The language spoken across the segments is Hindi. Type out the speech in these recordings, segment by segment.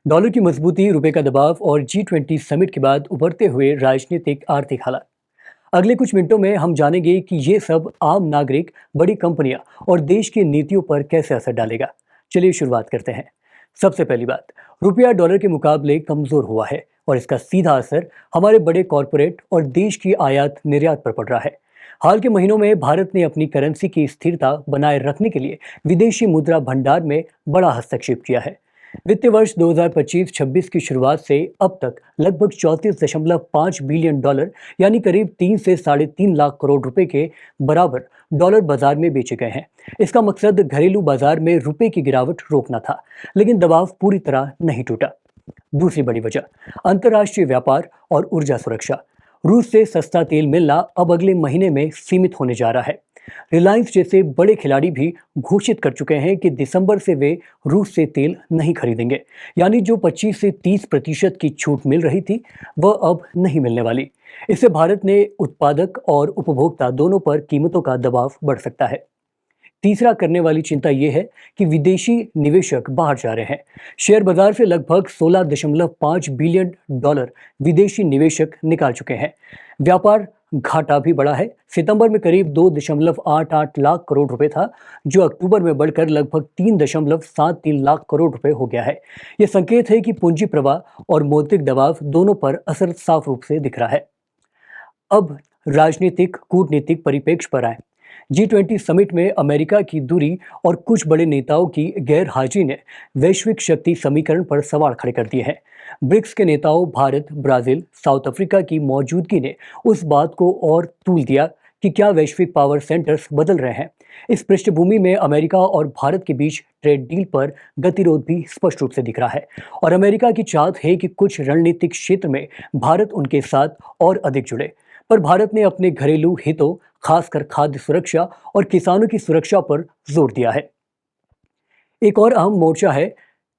डॉलर की मजबूती, रुपए का दबाव और G20 समिट के बाद उभरते हुए राजनीतिक आर्थिक हालात। अगले कुछ मिनटों में हम जानेंगे कि ये सब आम नागरिक, बड़ी कंपनियां और देश की नीतियों पर कैसे असर डालेगा। चलिए शुरुआत करते हैं। सबसे पहली बात, रुपया डॉलर के मुकाबले कमजोर हुआ है और इसका सीधा असर हमारे बड़े कॉरपोरेट और देश की आयात निर्यात पर पड़ रहा है। हाल के महीनों में भारत ने अपनी करेंसी की स्थिरता बनाए रखने के लिए विदेशी मुद्रा भंडार में बड़ा हस्तक्षेप किया है। वित्तीय वर्ष 2025-26 की शुरुआत से अब तक लगभग 34.5 बिलियन डॉलर यानी करीब 3 से साढ़े 3 लाख करोड़ रुपए के बराबर डॉलर बाजार में बेचे गए हैं। इसका मकसद घरेलू बाजार में रुपए की गिरावट रोकना था, लेकिन दबाव पूरी तरह नहीं टूटा। दूसरी बड़ी वजह, अंतर्राष्ट्रीय व्यापार और ऊर्जा सुरक्षा। रूस से सस्ता तेल मिलना अब अगले महीने में सीमित होने जा रहा है। रिलायंस जैसे बड़े खिलाड़ी भी घोषित कर चुके हैं कि दिसंबर से वे रूस से तेल नहीं खरीदेंगे, यानी जो 25 से 30% की छूट मिल रही थी वह अब नहीं मिलने वाली। इससे भारत ने उत्पादक और उपभोक्ता दोनों पर कीमतों का दबाव बढ़ सकता है। तीसरा करने वाली चिंता यह है कि विदेशी निवेशक बाहर जा रहे हैं। शेयर बाजार से लगभग 16.5 बिलियन डॉलर विदेशी निवेशक निकाल चुके हैं। व्यापार घाटा भी बढ़ा है। सितंबर में करीब 2.88 लाख करोड़ रुपए था, जो अक्टूबर में बढ़कर लगभग 3.73 लाख करोड़ रुपए हो गया है। यह संकेत है कि पूंजी प्रवाह और मौद्रिक दबाव दोनों पर असर साफ रूप से दिख रहा है। अब राजनीतिक कूटनीतिक परिप्रेक्ष्य पर आए। G20 समिट में अमेरिका की दूरी और कुछ बड़े नेताओं की गैर हाजिरी ने वैश्विक शक्ति समीकरण पर सवाल खड़े कर दिए हैं। ब्रिक्स के नेताओं भारत, ब्राजील, साउथ अफ्रीका की मौजूदगी ने उस बात को और तूल दिया कि क्या वैश्विक पावर सेंटर्स बदल रहे हैं। इस पृष्ठभूमि में अमेरिका और भारत के बीच ट्रेड डील पर गतिरोध भी स्पष्ट रूप से दिख रहा है और अमेरिका की चाहत है कि कुछ रणनीतिक क्षेत्र में भारत उनके साथ और अधिक जुड़े। पर भारत ने अपने घरेलू हितों, खासकर खाद्य सुरक्षा और किसानों की सुरक्षा पर जोर दिया है। एक और अहम मोर्चा है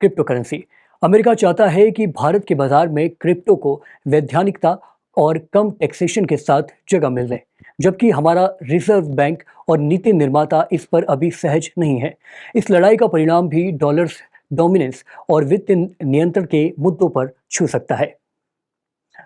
क्रिप्टो करेंसी। अमेरिका चाहता है कि भारत के बाजार में क्रिप्टो को वैधानिकता और कम टैक्सेशन के साथ जगह मिल जाए, जबकि हमारा रिजर्व बैंक और नीति निर्माता इस पर अभी सहज नहीं है। इस लड़ाई का परिणाम भी डॉलर डोमिनेंस और वित्तीय नियंत्रण के मुद्दों पर छू सकता है।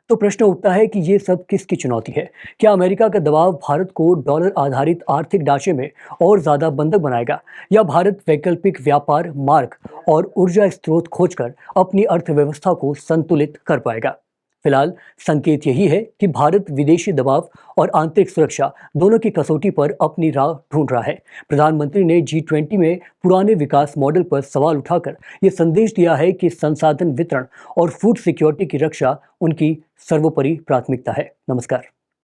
तो प्रश्न उठता है कि ये सब किसकी चुनौती है? क्या अमेरिका का दबाव भारत को डॉलर आधारित आर्थिक ढांचे में और ज्यादा बंधक बनाएगा, या भारत वैकल्पिक व्यापार मार्ग और ऊर्जा स्रोत खोजकर अपनी अर्थव्यवस्था को संतुलित कर पाएगा? फिलहाल संकेत यही है कि भारत विदेशी दबाव और आंतरिक सुरक्षा दोनों की कसौटी पर अपनी राह ढूंढ रहा है। प्रधानमंत्री ने G20 में पुराने विकास मॉडल पर सवाल उठाकर ये संदेश दिया है कि संसाधन वितरण और फूड सिक्योरिटी की रक्षा उनकी सर्वोपरि प्राथमिकता है। नमस्कार।